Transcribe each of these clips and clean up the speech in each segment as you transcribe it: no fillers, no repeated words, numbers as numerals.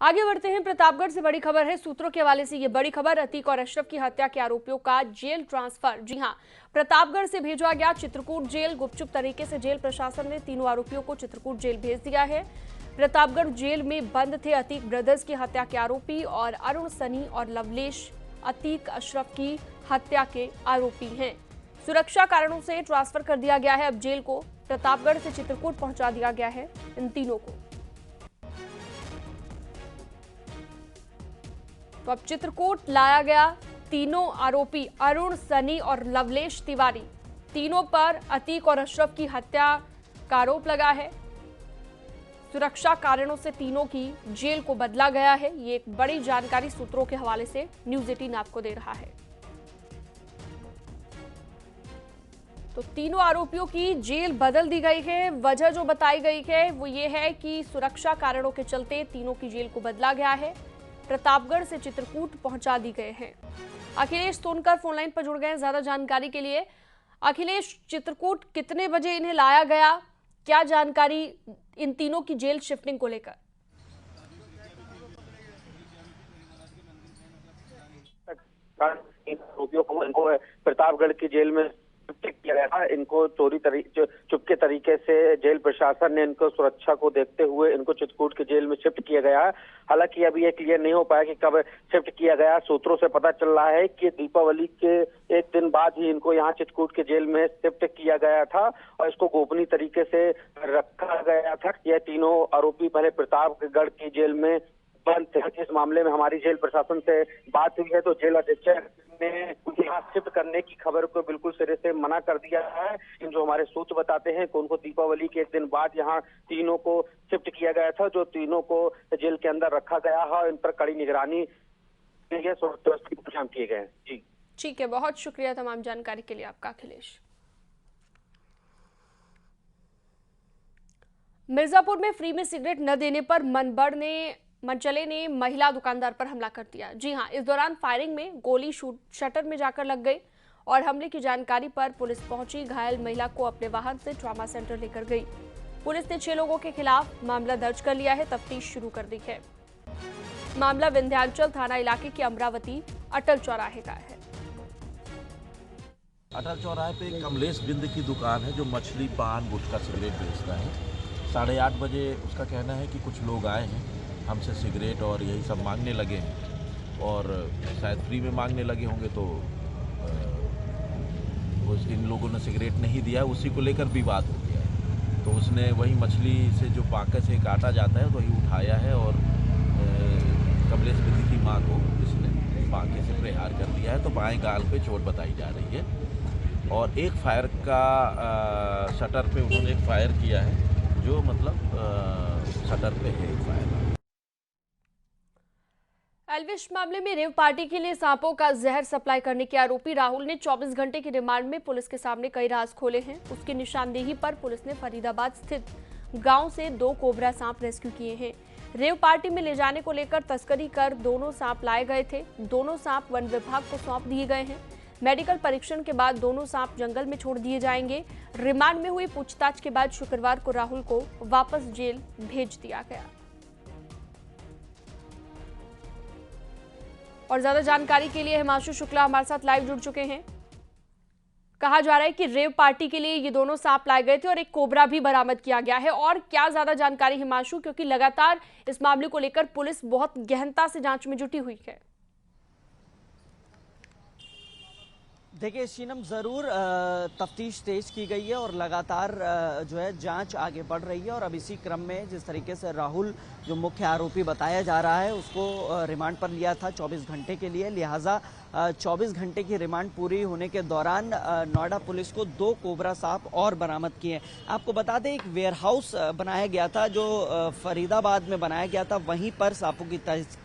आगे बढ़ते हैं। प्रतापगढ़ से बड़ी खबर है। सूत्रों के हवाले से ये बड़ी खबर, अतीक और अशरफ की हत्या के आरोपियों का जेल ट्रांसफर। जी हां, प्रतापगढ़ से भेजा गया चित्रकूट जेल। गुपचुप तरीके से जेल प्रशासन ने तीनों आरोपियों को चित्रकूट जेल भेज दिया है। प्रतापगढ़ जेल में बंद थे अतीक ब्रदर्स की हत्या के आरोपी और अरुण, सनी और लवलेश अतीक अशरफ की हत्या के आरोपी हैं। सुरक्षा कारणों से ट्रांसफर कर दिया गया है अब जेल को। प्रतापगढ़ से चित्रकूट पहुंचा दिया गया है इन तीनों को। तो अब चित्रकूट लाया गया तीनों आरोपी अरुण, सनी और लवलेश तिवारी। तीनों पर अतीक और अशरफ की हत्या का आरोप लगा है। सुरक्षा कारणों से तीनों की जेल को बदला गया है। ये एक बड़ी जानकारी सूत्रों के हवाले से न्यूज़ 18 आपको दे रहा है। तो तीनों आरोपियों की जेल बदल दी गई है। वजह जो बताई गई है वो ये है कि सुरक्षा कारणों के चलते तीनों की जेल को बदला गया है। प्रतापगढ़ से चित्रकूट पहुंचा दी गए हैं। अखिलेश सोनकर फोनलाइन पर जुड़ गए ज्यादा जानकारी के लिए। अखिलेश, चित्रकूट कितने बजे इन्हें लाया गया, क्या जानकारी इन तीनों की जेल शिफ्टिंग को लेकर? आरोपियों को इनको प्रतापगढ़ की जेल में किया गया था। इनको चुपके तरीके से जेल प्रशासन ने इनको सुरक्षा को देखते हुए इनको चित्रकूट की जेल में शिफ्ट किया गया है। हालांकि अभी ये क्लियर नहीं हो पाया कि कब शिफ्ट किया गया। सूत्रों से पता चल रहा है कि दीपावली के एक दिन बाद ही इनको यहाँ चित्रकूट के जेल में शिफ्ट किया गया था और इसको गोपनीय तरीके से रखा गया था। यह तीनों आरोपी पहले प्रतापगढ़ की जेल में बंद थे। इस मामले में हमारी जेल प्रशासन से बात हुई है तो जेल अधीक्षक ने यहाँ शिफ्ट करने की खबर को बिल्कुल सिरे से मना कर दिया है। इन जो हमारे सूत्र बताते हैं कि उनको दीपावली के एक दिन बाद यहाँ तीनों को शिफ्ट किया गया था, जो तीनों को जेल के अंदर रखा गया है। इन पर कड़ी निगरानी सुरक्षा इंतजाम किए गए हैं। जी ठीक है, बहुत शुक्रिया तमाम जानकारी के लिए आपका अखिलेश। मिर्जापुर में फ्री में सिगरेट न देने पर मनचले ने महिला दुकानदार पर हमला कर दिया। जी हां, इस दौरान फायरिंग में गोली शटर में जाकर लग गई और हमले की जानकारी पर पुलिस पहुंची। घायल महिला को अपने वाहन से ट्रॉमा सेंटर लेकर गई। पुलिस ने 6 लोगों के खिलाफ मामला दर्ज कर लिया है, तफ्तीश शुरू कर दी है। मामला विंध्याचल थाना इलाके के अमरावती अटल चौराहे का है। अटल चौराहे पे कमलेश बिंद की दुकान है जो मछली, पान, गुटखा, सिगरेट बेचता है। 8:30 बजे उसका कहना है कि कुछ लोग आए हैं, हमसे सिगरेट और यही सब मांगने लगे हैं और शायद फ्री में मांगने लगे होंगे तो इन लोगों ने सिगरेट नहीं दिया। उसी को लेकर विवाद हो गया है। तो उसने वही मछली से जो पाके से काटा जाता है वही उठाया है और कमलेश बिंद की माँ को इसने पाके से प्रहार कर दिया है। तो बाएं गाल पे चोट बताई जा रही है और एक फायर का शटर पे उन्होंने एक फायर किया है, जो मतलब शटर पे है एक फायर। एल्विश मामले में रेव पार्टी के लिए सांपों का जहर सप्लाई करने के आरोपी राहुल ने 24 घंटे की रिमांड में पुलिस के सामने कई राज खोले हैं। उसकी निशानदेही पर पुलिस ने फरीदाबाद स्थित गांव से 2 कोबरा सांप रेस्क्यू किए हैं। रेव पार्टी में ले जाने को लेकर तस्करी कर दोनों सांप लाए गए थे। दोनों सांप वन विभाग को सौंप दिए गए हैं। मेडिकल परीक्षण के बाद दोनों सांप जंगल में छोड़ दिए जाएंगे। रिमांड में हुई पूछताछ के बाद शुक्रवार को राहुल को वापस जेल भेज दिया गया। और ज्यादा जानकारी के लिए हिमांशु शुक्ला हमारे साथ लाइव जुड़ चुके हैं। कहा जा रहा है कि रेव पार्टी के लिए ये दोनों सांप लाए गए थे और एक कोबरा भी बरामद किया गया है। और क्या ज्यादा जानकारी हिमांशु, क्योंकि लगातार इस मामले को लेकर पुलिस बहुत गहनता से जांच में जुटी हुई है। देखिए शीनम, ज़रूर तफ्तीश तेज की गई है और लगातार जो है जांच आगे बढ़ रही है। और अब इसी क्रम में जिस तरीके से राहुल जो मुख्य आरोपी बताया जा रहा है उसको रिमांड पर लिया था 24 घंटे के लिए, लिहाजा 24 घंटे की रिमांड पूरी होने के दौरान नोएडा पुलिस को 2 कोबरा सांप और बरामद किए। आपको बता दें एक वेयरहाउस बनाया गया था जो फरीदाबाद में बनाया गया था, वहीं पर सांपों की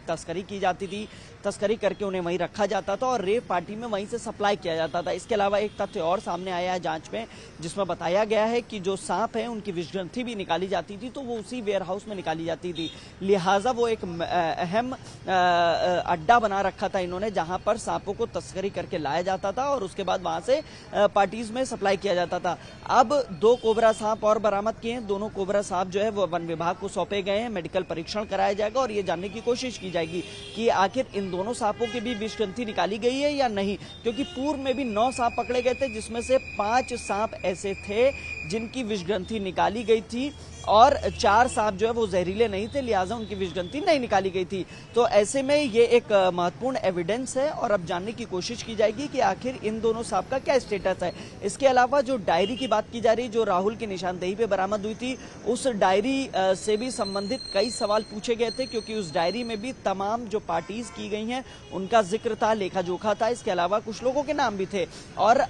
तस्करी की जाती थी। तस्करी करके उन्हें वहीं रखा जाता था और रेव पार्टी में वहीं से सप्लाई किया जाता था। इसके अलावा एक तथ्य और सामने आया है जांच में, जिसमें बताया गया है कि जो सांप है उनकी विषग्रंथि भी निकाली जाती थी, तो वो उसी वेयरहाउस में निकाली जाती थी। लिहाजा वो एक अहम अड्डा बना रखा था इन्होंने, जहां पर सांपों को तस्करी करके लाया जाता था और उसके बाद वहां से पार्टीज में सप्लाई किया जाता था। अब 2 कोबरा सांप और बरामद किए हैं। दोनों कोबरा सांप जो है वो वन विभाग को सौंपे गए हैं। मेडिकल परीक्षण कराया जाएगा और ये जानने की कोशिश की जाएगी कि आखिर इन दोनों सांपों की भी विषग्रंथि निकाली गई है या नहीं, क्योंकि पूर्व में भी 9 सांप पकड़े गए थे जिसमें से 5 सांप ऐसे थे जिनकी विषग्रंथि निकाली गई थी और 4 सांप जो है वो जहरीले नहीं थे, लिहाजा उनकी विषग्रंथि नहीं निकाली गई थी। तो ऐसे में ये एक महत्वपूर्ण एविडेंस है और अब जानने की कोशिश की जाएगी कि आखिर इन दोनों सांप का क्या स्टेटस है। इसके अलावा जो डायरी की बात की जा रही, जो राहुल की निशानदेही पे बरामद हुई थी, उस डायरी से भी संबंधित कई सवाल पूछे गए थे, क्योंकि उस डायरी में भी तमाम जो पार्टीज की गई हैं उनका जिक्र था, लेखा जोखा था। इसके अलावा कुछ लोगों के नाम भी थे और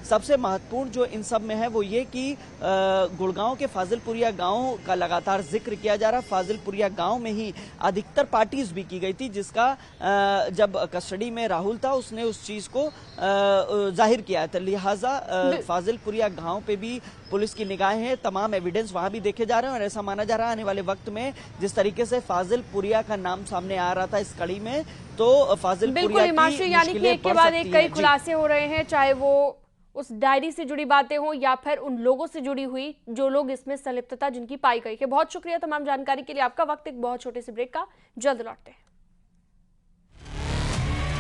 सबसे महत्वपूर्ण जो इन सब में है वो ये कि गुड़गांव के फाजिलपुरिया गांव का लगातार जिक्र किया जा रहा। फाजिलपुरिया गांव में ही अधिकतर पार्टीज भी की गई थी, जिसका जब कस्टडी में राहुल था उसने उस चीज को जाहिर किया था। लिहाजा फाजिलपुरिया गांव पे भी पुलिस की निगाहें हैं, तमाम एविडेंस वहां भी देखे जा रहे हैं और ऐसा माना जा रहा है आने वाले वक्त में जिस तरीके से फाजिलपुरिया का नाम सामने आ रहा था इस कड़ी में, तो फाजिलपुरिया की यानी कि एक के बाद एक कई खुलासे हो रहे हैं, चाहे वो उस डायरी से जुड़ी बातें हो या फिर उन लोगों से जुड़ी हुई जो लोग इसमें संलिप्तता जिनकी पाई गई है। बहुत शुक्रिया तमाम जानकारी के लिए आपका। वक्त एक बहुत छोटे से ब्रेक का, जल्द लौटते हैं।